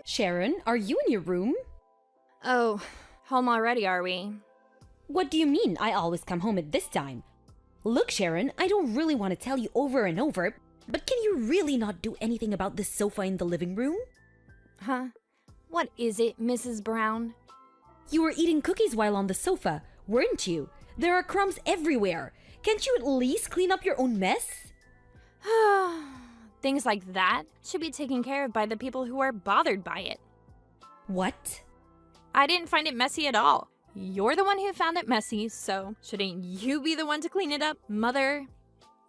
Sharon, are you in your room? Oh, home already, are we? What do you mean I always come home at this time? Look, Sharon, I don't really want to tell you over and over, but can you really not do anything about this sofa in the living room? Huh? What is it, Mrs. Brown? You were eating cookies while on the sofa, weren't you? There are crumbs everywhere. Can't you at least clean up your own mess? Things like that should be taken care of by the people who are bothered by it. What? I didn't find it messy at all. You're the one who found it messy, so shouldn't you be the one to clean it up, Mother?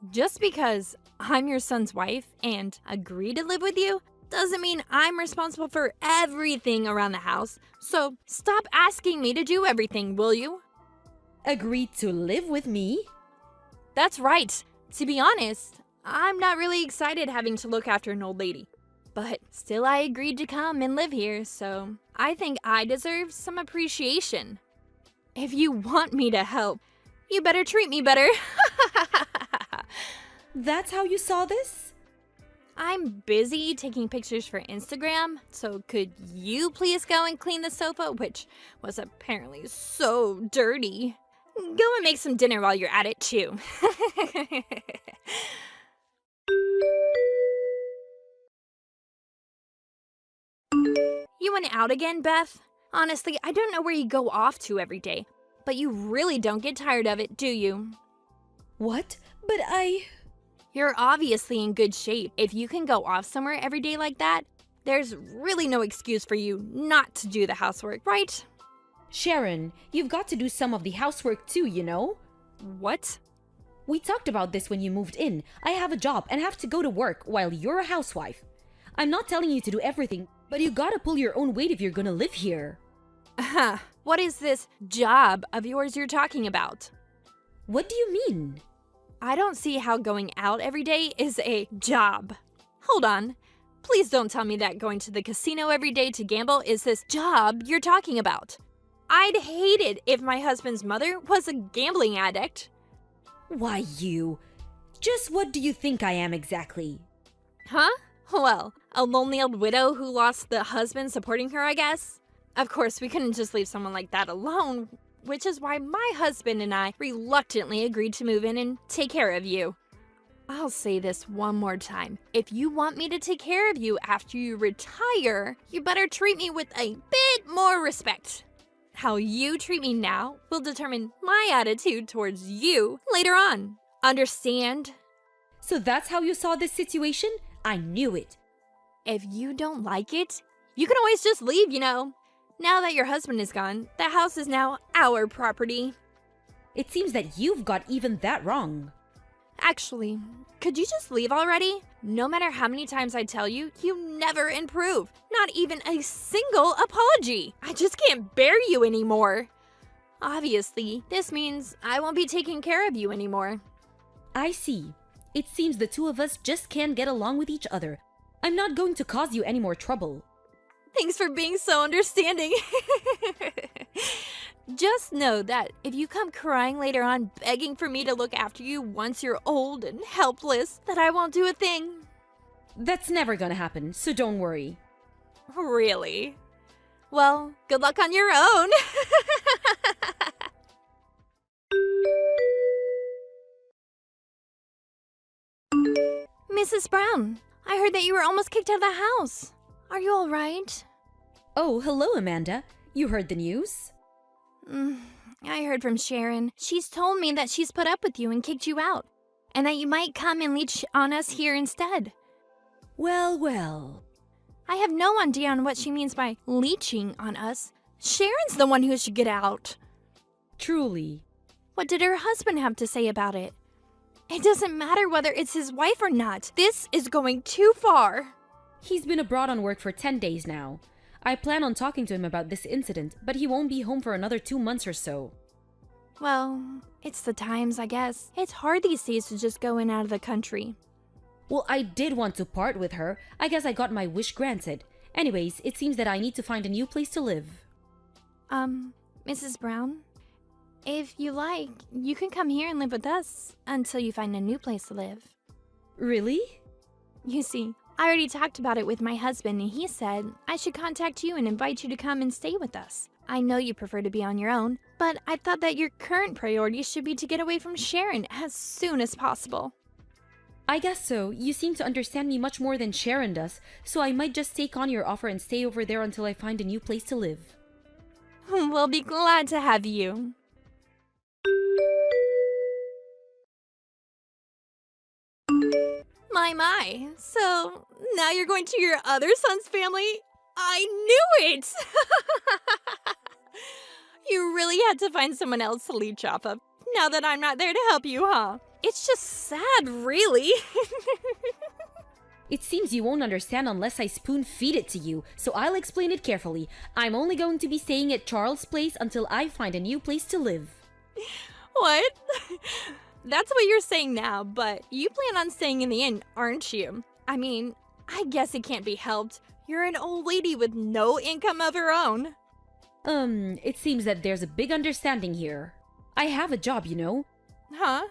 Just because I'm your son's wife and agree to live with you doesn't mean I'm responsible for everything around the house. So stop asking me to do everything, will you? Agree to live with me? That's right. To be honest, I'm not really excited having to look after an old lady. But still I agreed to come and live here, so I think I deserve some appreciation. If you want me to help, you better treat me better. That's how you saw this? I'm busy taking pictures for Instagram, so could you please go and clean the sofa, which was apparently so dirty? Go and make some dinner while you're at it, too. You went out again, Beth? Honestly, I don't know where you go off to every day, but you really don't get tired of it, do you? What? But You're obviously in good shape. If you can go off somewhere every day like that, there's really no excuse for you not to do the housework, right? Sharon, you've got to do some of the housework too, you know? What? We talked about this when you moved in. I have a job and have to go to work while you're a housewife. I'm not telling you to do everything, but you gotta pull your own weight if you're gonna live here. What is this job of yours you're talking about? What do you mean? I don't see how going out every day is a job. Hold on. Please don't tell me that going to the casino every day to gamble is this job you're talking about. I'd hate it if my husband's mother was a gambling addict. Why you? Just what do you think I am exactly? Huh? Well, a lonely old widow who lost the husband supporting her, I guess. Of course, we couldn't just leave someone like that alone, which is why my husband and I reluctantly agreed to move in and take care of you. I'll say this one more time. If you want me to take care of you after you retire, you better treat me with a bit more respect. How you treat me now will determine my attitude towards you later on. Understand? So that's how you saw this situation? I knew it. If you don't like it, you can always just leave, you know. Now that your husband is gone, the house is now our property. It seems that you've got even that wrong. Actually, could you just leave already? No matter how many times I tell you, you never improve. Not even a single apology. I just can't bear you anymore. Obviously, this means I won't be taking care of you anymore. I see. It seems the two of us just can't get along with each other. I'm not going to cause you any more trouble. Thanks for being so understanding. Just know that if you come crying later on begging for me to look after you once you're old and helpless, that I won't do a thing. That's never gonna happen, so don't worry. Really? Well, good luck on your own. Mrs. Brown, I heard that you were almost kicked out of the house. Are you all right? Oh, hello, Amanda. You heard the news? I heard from Sharon. She's told me that she's put up with you and kicked you out, and that you might come and leech on us here instead. Well, well. I have no idea on what she means by leeching on us. Sharon's the one who should get out. Truly. What did her husband have to say about it? It doesn't matter whether it's his wife or not. This is going too far. He's been abroad on work for 10 days now. I plan on talking to him about this incident, but he won't be home for another 2 months or so. Well, it's the times, I guess. It's hard these days to just go in and out of the country. Well, I did want to part with her. I guess I got my wish granted. Anyways, it seems that I need to find a new place to live. Mrs. Brown? If you like, you can come here and live with us until you find a new place to live. Really? You see, I already talked about it with my husband, and he said I should contact you and invite you to come and stay with us. I know you prefer to be on your own, but I thought that your current priority should be to get away from Sharon as soon as possible. I guess so. You seem to understand me much more than Sharon does, so I might just take on your offer and stay over there until I find a new place to live. We'll be glad to have you. My. So, now you're going to your other son's family? I knew it! You really had to find someone else to leech off of, now that I'm not there to help you, huh? It's just sad, really. It seems you won't understand unless I spoon-feed it to you, so I'll explain it carefully. I'm only going to be staying at Charles' place until I find a new place to live. What? That's what you're saying now, but you plan on staying in the inn, aren't you? I mean, I guess it can't be helped. You're an old lady with no income of her own. It seems that there's a big understanding here. I have a job, you know. Huh?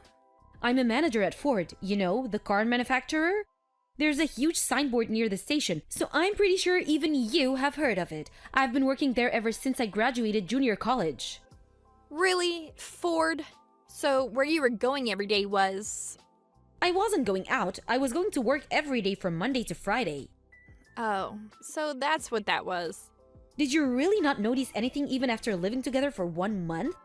I'm a manager at Ford, you know, the car manufacturer. There's a huge signboard near the station, so I'm pretty sure even you have heard of it. I've been working there ever since I graduated junior college. Really? Ford? So where you were going every day was... I wasn't going out. I was going to work every day from Monday to Friday. Oh, so that's what that was. Did you really not notice anything even after living together for 1 month?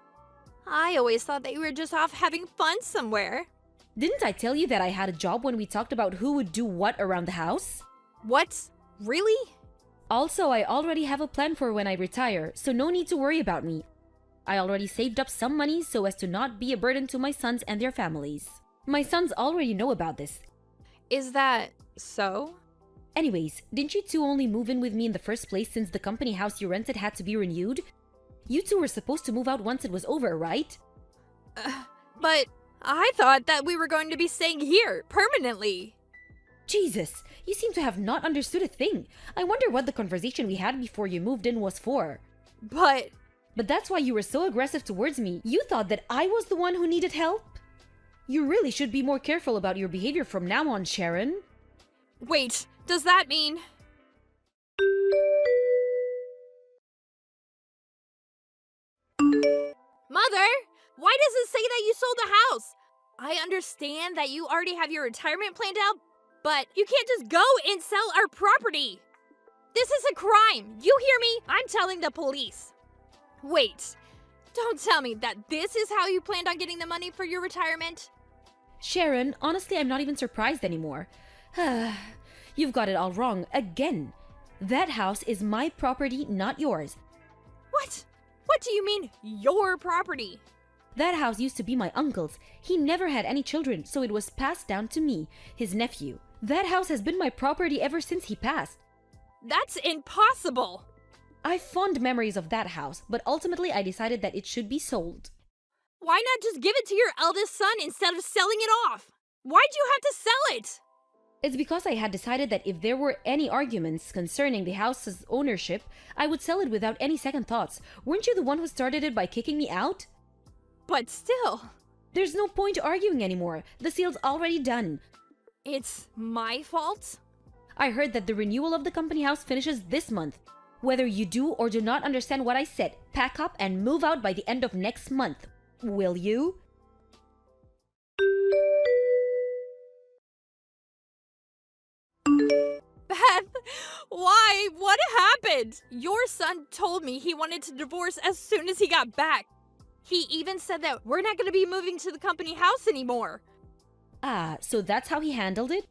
I always thought that you were just off having fun somewhere. Didn't I tell you that I had a job when we talked about who would do what around the house? What? Really? Also, I already have a plan for when I retire, so no need to worry about me. I already saved up some money so as to not be a burden to my sons and their families. My sons already know about this. Is that so? Anyways, didn't you two only move in with me in the first place since the company house you rented had to be renewed? You two were supposed to move out once it was over, right? But I thought that we were going to be staying here permanently. Jesus, you seem to have not understood a thing. I wonder what the conversation we had before you moved in was for. But that's why you were so aggressive towards me. You thought that I was the one who needed help? You really should be more careful about your behavior from now on, Sharon. Wait, does that mean... Mother, why does it say that you sold the house? I understand that you already have your retirement planned out, but you can't just go and sell our property. This is a crime. You hear me? I'm telling the police. Wait, don't tell me that this is how you planned on getting the money for your retirement? Sharon, honestly, I'm not even surprised anymore. You've got it all wrong again. That house is my property, not yours. What? What do you mean, your property? That house used to be my uncle's. He never had any children, so it was passed down to me, his nephew. That house has been my property ever since he passed. That's impossible! I've fond memories of that house, but ultimately I decided that it should be sold. Why not just give it to your eldest son instead of selling it off? Why'd you have to sell it? It's because I had decided that if there were any arguments concerning the house's ownership, I would sell it without any second thoughts. Weren't you the one who started it by kicking me out? But still... There's no point arguing anymore. The sale's already done. It's my fault? I heard that the renewal of the company house finishes this month. Whether you do or do not understand what I said, pack up and move out by the end of next month. Will you? Beth, why? What happened? Your son told me he wanted to divorce as soon as he got back. He even said that we're not going to be moving to the company house anymore. Ah, so that's how he handled it?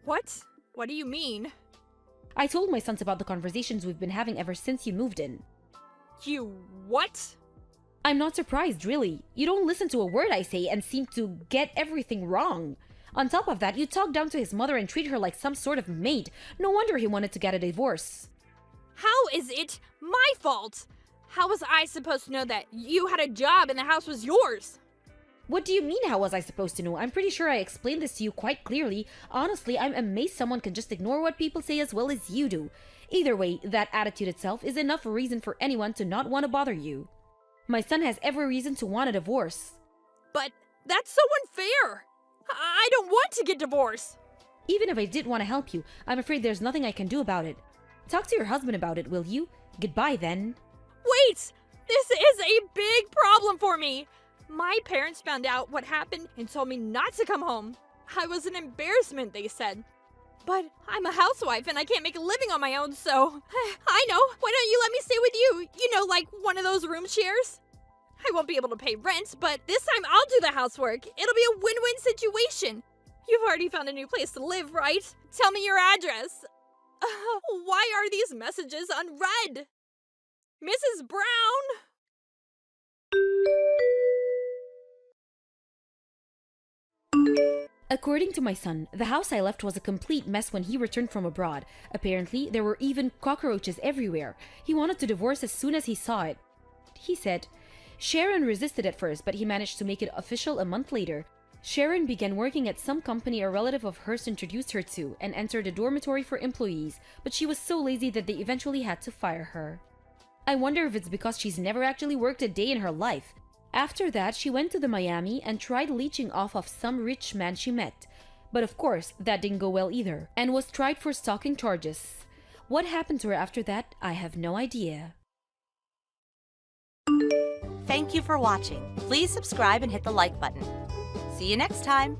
What? What do you mean? I told my sons about the conversations we've been having ever since you moved in. You what? I'm not surprised, really. You don't listen to a word I say and seem to get everything wrong. On top of that, you talk down to his mother and treat her like some sort of maid. No wonder he wanted to get a divorce. How is it my fault? How was I supposed to know that you had a job and the house was yours? What do you mean, how was I supposed to know? I'm pretty sure I explained this to you quite clearly. Honestly, I'm amazed someone can just ignore what people say as well as you do. Either way, that attitude itself is enough reason for anyone to not want to bother you. My son has every reason to want a divorce. But that's so unfair! I don't want to get divorced! Even if I did want to help you, I'm afraid there's nothing I can do about it. Talk to your husband about it, will you? Goodbye then. Wait! This is a big problem for me! My parents found out what happened and told me not to come home. I was an embarrassment, they said. But I'm a housewife and I can't make a living on my own, so... I know! Why don't you let me stay with you? You know, like one of those room shares? I won't be able to pay rent, but this time I'll do the housework. It'll be a win-win situation. You've already found a new place to live, right? Tell me your address. Why are these messages unread? Mrs. Brown? According to my son, the house I left was a complete mess when he returned from abroad. Apparently, there were even cockroaches everywhere. He wanted to divorce as soon as he saw it. He said, Sharon resisted at first, but he managed to make it official a month later. Sharon began working at some company a relative of hers introduced her to and entered a dormitory for employees, but she was so lazy that they eventually had to fire her. I wonder if it's because she's never actually worked a day in her life. After that, she went to the Miami and tried leeching off of some rich man she met. But of course, that didn't go well either, and was tried for stalking charges. What happened to her after that, I have no idea. Thank you for watching. Please subscribe and hit the like button. See you next time.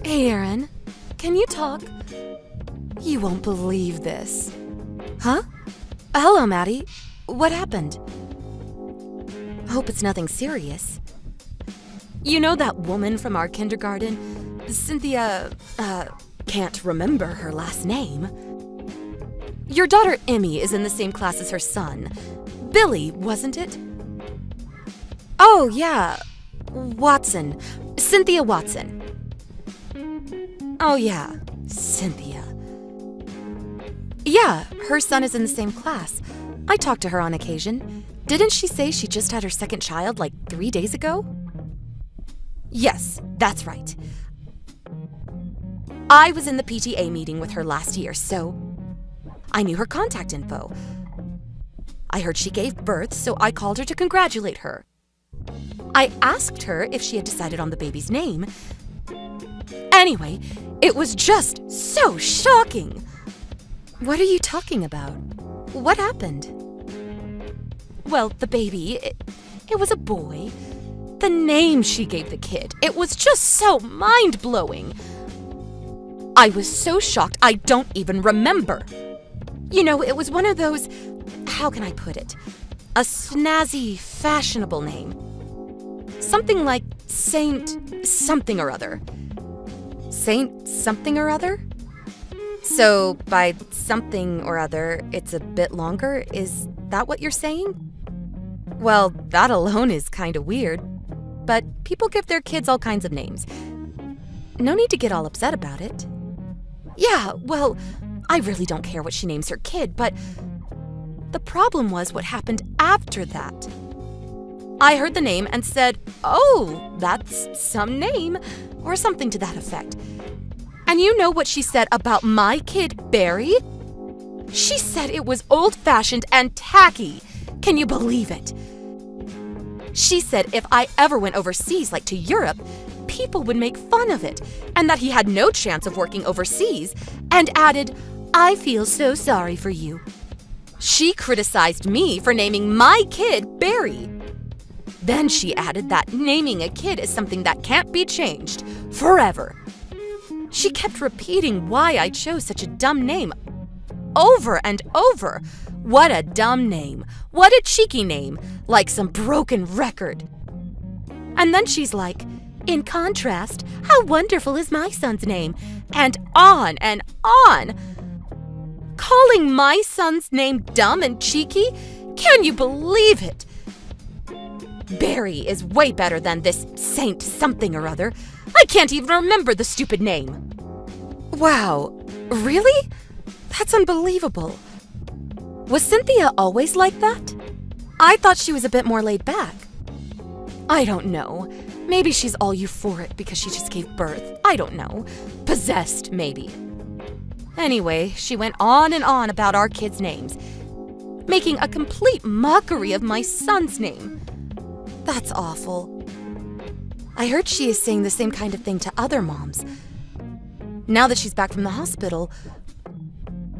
Hey, Aaron. Can you talk? You won't believe this. Huh? Hello, Maddie. What happened? Hope it's nothing serious. You know that woman from our kindergarten? Cynthia, can't remember her last name. Your daughter Emmy is in the same class as her son. Billy, wasn't it? Oh, yeah. Watson. Cynthia Watson. Oh, yeah. Cynthia. Yeah, her son is in the same class. I talk to her on occasion. Didn't she say she just had her second child like 3 days ago? Yes, that's right. I was in the PTA meeting with her last year, so I knew her contact info. I heard she gave birth, so I called her to congratulate her. I asked her if she had decided on the baby's name. Anyway, it was just so shocking. What are you talking about? What happened? Well, the baby, it was a boy. The name she gave the kid, it was just so mind-blowing. I was so shocked I don't even remember. You know, it was one of those, how can I put it? A snazzy, fashionable name. Something like Saint something or other. Saint something or other? So, by something or other, it's a bit longer? Is that what you're saying? Well, that alone is kinda weird. But people give their kids all kinds of names. No need to get all upset about it. Yeah, well, I really don't care what she names her kid, but the problem was what happened after that. I heard the name and said, "Oh, that's some name," or something to that effect. And you know what she said about my kid, Barry? She said it was old-fashioned and tacky. Can you believe it? She said if I ever went overseas, like to Europe, people would make fun of it, and that he had no chance of working overseas, and added, "I feel so sorry for you." She criticized me for naming my kid Barry. Then she added that naming a kid is something that can't be changed forever. She kept repeating why I chose such a dumb name over and over. What a dumb name. What a cheeky name. Like some broken record. And then she's like, "In contrast, how wonderful is my son's name?" And on and on. Calling my son's name dumb and cheeky? Can you believe it? Barry is way better than this Saint something or other. I can't even remember the stupid name. Wow, really? That's unbelievable. Was Cynthia always like that? I thought she was a bit more laid back. I don't know. Maybe she's all euphoric because she just gave birth. I don't know. Possessed, maybe. Anyway, she went on and on about our kids' names. making a complete mockery of my son's name. That's awful. I heard she is saying the same kind of thing to other moms. Now that she's back from the hospital,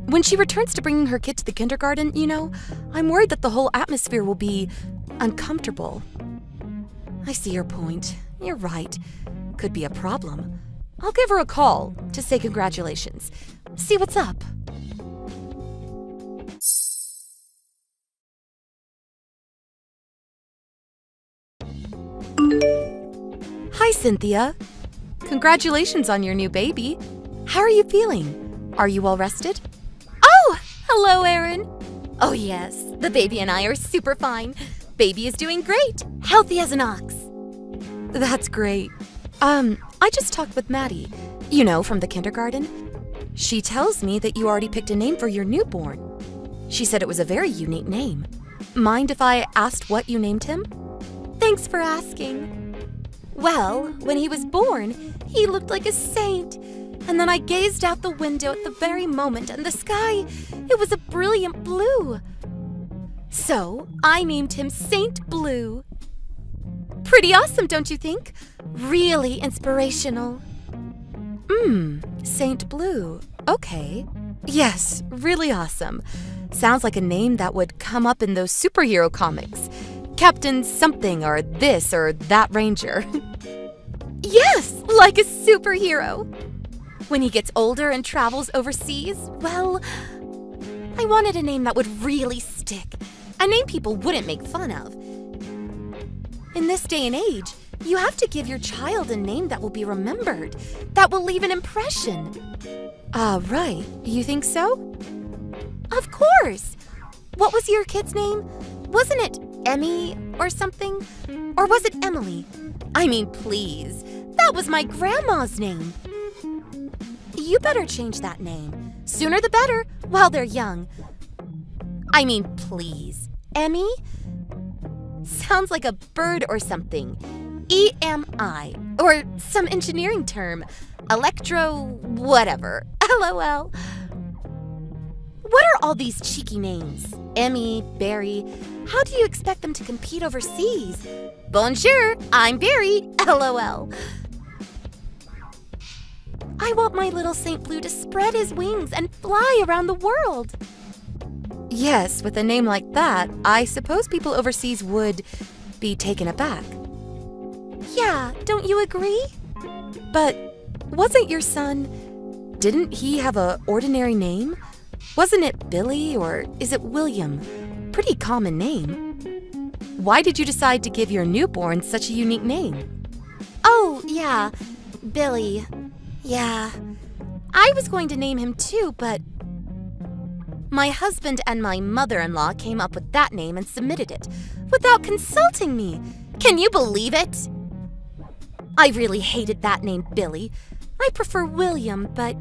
when she returns to bringing her kid to the kindergarten, I'm worried that the whole atmosphere will be uncomfortable. I see your point. You're right. Could be a problem. I'll give her a call to say congratulations. See what's up. Hi, Cynthia. Congratulations on your new baby. How are you feeling? Are you all rested? Oh, hello, Erin. Oh, yes. The baby and I are super fine. Baby is doing great. Healthy as an ox. That's great. I just talked with Maddie, from the kindergarten. She tells me that you already picked a name for your newborn. She said it was a very unique name. Mind if I asked what you named him? Thanks for asking. Well, when he was born, he looked like a saint. And then I gazed out the window at the very moment, and the sky, it was a brilliant blue. So I named him Saint Blue. Pretty awesome, don't you think? Really inspirational. Saint Blue. Okay. Yes, really awesome. Sounds like a name that would come up in those superhero comics. Captain something or this or that ranger. Yes, like a superhero. When he gets older and travels overseas, well, I wanted a name that would really stick. A name people wouldn't make fun of. In this day and age, you have to give your child a name that will be remembered, that will leave an impression. Right. You think so? Of course. What was your kid's name? Wasn't it Emmy or something? Or was it Emily? I mean, please. That was my grandma's name. You better change that name. Sooner the better, while they're young. I mean, please. Emmy? Sounds like a bird or something. EMI. Or some engineering term. Electro whatever. LOL. What are all these cheeky names? Emmy, Barry. How do you expect them to compete overseas? Bonjour, I'm Barry. LOL. I want my little Saint Blue to spread his wings and fly around the world. Yes, with a name like that, I suppose people overseas would be taken aback. Yeah, don't you agree? But wasn't your son... Didn't he have an ordinary name? Wasn't it Billy or is it William? Pretty common name. Why did you decide to give your newborn such a unique name? Oh, yeah, Billy. Yeah, I was going to name him too, but my husband and my mother-in-law came up with that name and submitted it without consulting me. Can you believe it? I really hated that name, Billy. I prefer William, but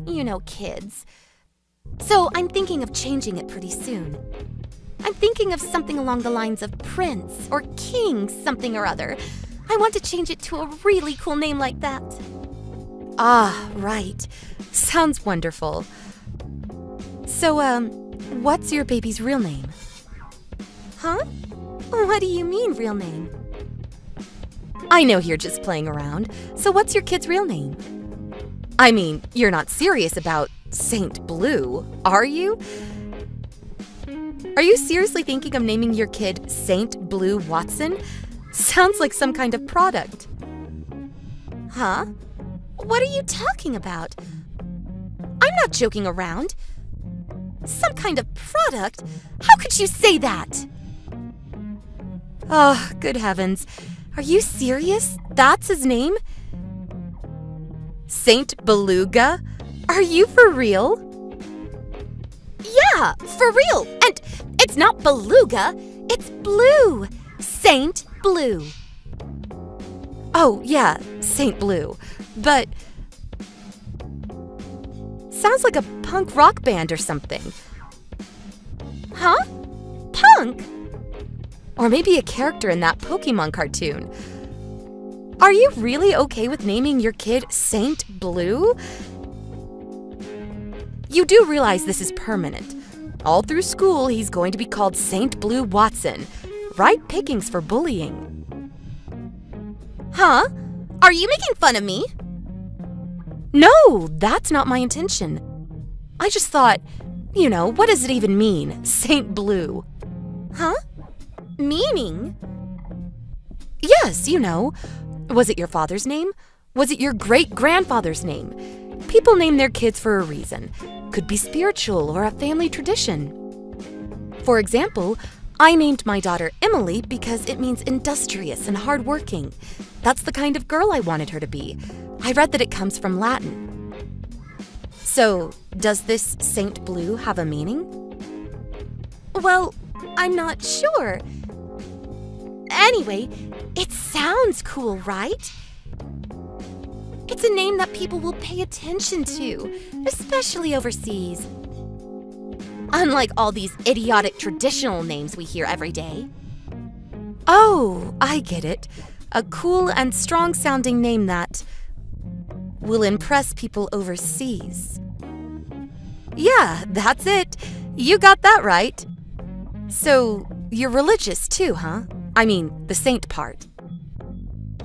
kids. So I'm thinking of changing it pretty soon. I'm thinking of something along the lines of Prince or King something or other. I want to change it to a really cool name like that. Ah, right. Sounds wonderful. So, what's your baby's real name? Huh? What do you mean, real name? I know you're just playing around, so what's your kid's real name? I mean, you're not serious about Saint Blue, are you? Are you seriously thinking of naming your kid Saint Blue Watson? Sounds like some kind of product. Huh? What are you talking about? I'm not joking around. Some kind of product? How could you say that? Oh, good heavens. Are you serious? That's his name? Saint Beluga? Are you for real? Yeah, for real. And it's not beluga, it's blue. Saint Blue. Oh, yeah, Saint Blue. But sounds like a punk rock band or something. Huh? Punk? Or maybe a character in that Pokemon cartoon. Are you really okay with naming your kid Saint Blue? You do realize this is permanent. All through school, he's going to be called Saint Blue Watson. Right pickings for bullying. Huh? Are you making fun of me? No, that's not my intention. I just thought, what does it even mean, Saint Blue? Huh? Meaning? Yes, Was it your father's name? Was it your great-grandfather's name? People name their kids for a reason. Could be spiritual or a family tradition. For example, I named my daughter Emily because it means industrious and hardworking. That's the kind of girl I wanted her to be. I read that it comes from Latin. So, does this Saint Blue have a meaning? Well, I'm not sure. Anyway, it sounds cool, right? It's a name that people will pay attention to, especially overseas. Unlike all these idiotic traditional names we hear every day. Oh, I get it. A cool and strong-sounding name that will impress people overseas. Yeah, that's it. You got that right. So, you're religious too, huh? I mean, the saint part.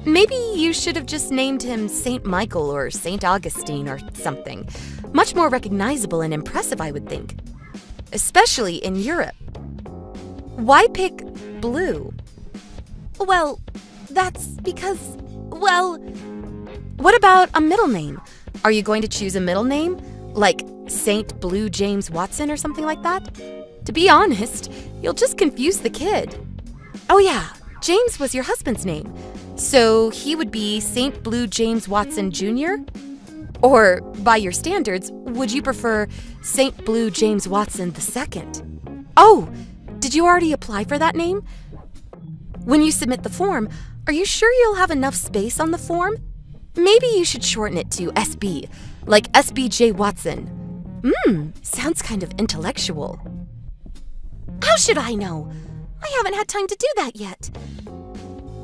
Maybe you should have just named him Saint Michael or Saint Augustine or something. Much more recognizable and impressive, I would think. Especially in Europe. Why pick blue? Well, that's because, what about a middle name? Are you going to choose a middle name? Like Saint Blue James Watson or something like that? To be honest, you'll just confuse the kid. Oh yeah, James was your husband's name. So he would be Saint Blue James Watson Jr.? Or, by your standards, would you prefer Saint Blue James Watson II? Oh, did you already apply for that name? When you submit the form, are you sure you'll have enough space on the form? Maybe you should shorten it to SB, like SBJ Watson. Sounds kind of intellectual. How should I know? I haven't had time to do that yet.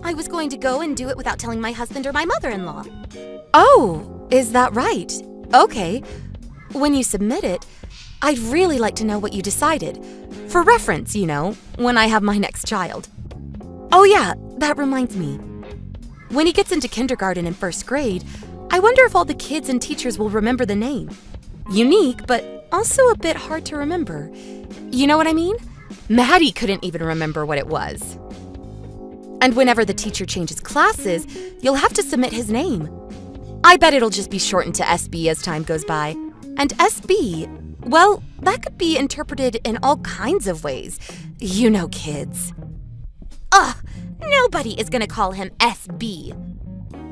I was going to go and do it without telling my husband or my mother-in-law. Oh, is that right? Okay. When you submit it, I'd really like to know what you decided. For reference, when I have my next child. Oh yeah, that reminds me. When he gets into kindergarten and first grade, I wonder if all the kids and teachers will remember the name. Unique, but also a bit hard to remember. You know what I mean? Maddie couldn't even remember what it was. And whenever the teacher changes classes, you'll have to submit his name. I bet it'll just be shortened to SB as time goes by. And SB, well, that could be interpreted in all kinds of ways. Kids. Ugh, nobody is gonna call him SB.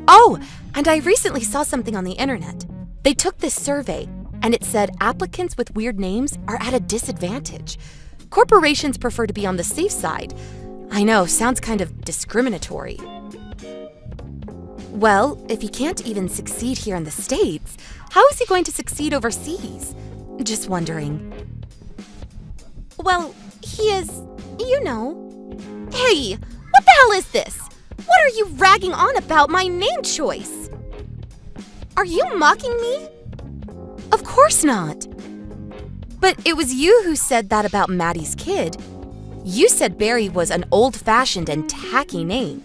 Oh, and I recently saw something on the internet. They took this survey, and it said applicants with weird names are at a disadvantage. Corporations prefer to be on the safe side. I know, sounds kind of discriminatory. Well, if he can't even succeed here in the States, how is he going to succeed overseas? Just wondering. Well, he is, Hey, what the hell is this? What are you ragging on about my name choice? Are you mocking me? Of course not. But it was you who said that about Maddie's kid. You said Barry was an old-fashioned and tacky name.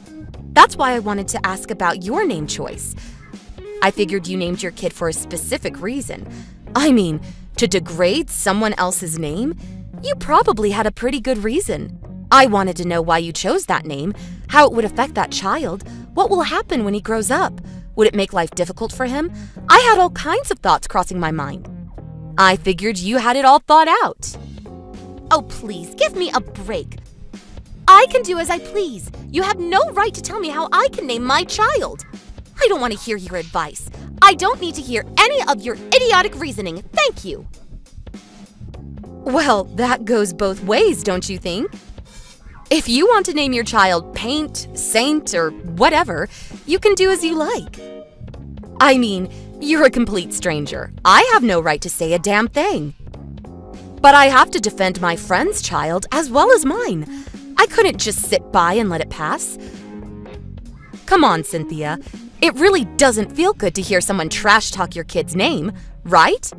That's why I wanted to ask about your name choice. I figured you named your kid for a specific reason. I mean, to degrade someone else's name? You probably had a pretty good reason. I wanted to know why you chose that name, how it would affect that child, what will happen when he grows up. Would it make life difficult for him? I had all kinds of thoughts crossing my mind. I figured you had it all thought out. Oh, please, give me a break. I can do as I please. You have no right to tell me how I can name my child. I don't want to hear your advice. I don't need to hear any of your idiotic reasoning. Thank you. Well, that goes both ways, don't you think? If you want to name your child Paint, Saint, or whatever, you can do as you like. I mean, you're a complete stranger. I have no right to say a damn thing. But I have to defend my friend's child as well as mine. I couldn't just sit by and let it pass. Come on, Cynthia. It really doesn't feel good to hear someone trash talk your kid's name, right?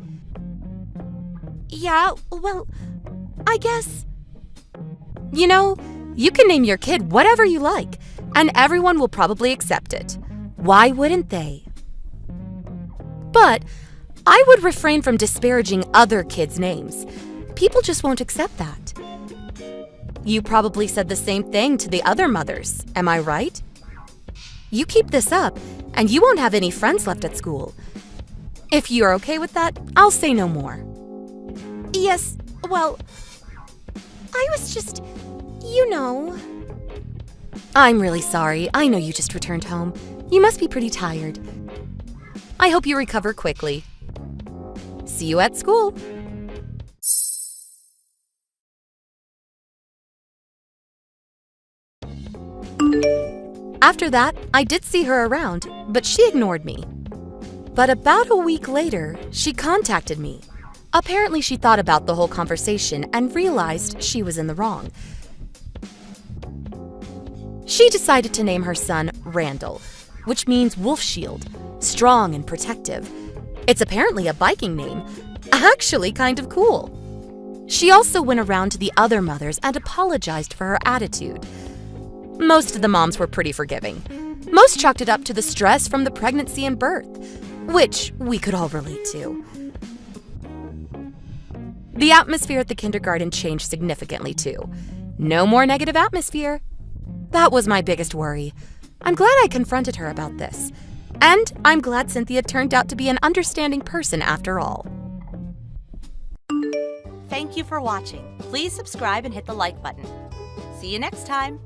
Yeah, well, I guess. You know, you can name your kid whatever you like, and everyone will probably accept it. Why wouldn't they? But I would refrain from disparaging other kids' names. People just won't accept that. You probably said the same thing to the other mothers, am I right? You keep this up, and you won't have any friends left at school. If you're okay with that, I'll say no more. Yes, well, I was just, you know. I'm really sorry. I know you just returned home. You must be pretty tired. I hope you recover quickly. See you at school. After that, I did see her around, but she ignored me. But about a week later, she contacted me. Apparently, she thought about the whole conversation and realized she was in the wrong. She decided to name her son Randall, which means wolf shield, strong and protective. It's apparently a biking name, actually kind of cool. She also went around to the other mothers and apologized for her attitude. Most of the moms were pretty forgiving. Most chalked it up to the stress from the pregnancy and birth, which we could all relate to. The atmosphere at the kindergarten changed significantly too. No more negative atmosphere. That was my biggest worry. I'm glad I confronted her about this. And I'm glad Cynthia turned out to be an understanding person after all. Thank you for watching. Please subscribe and hit the like button. See you next time.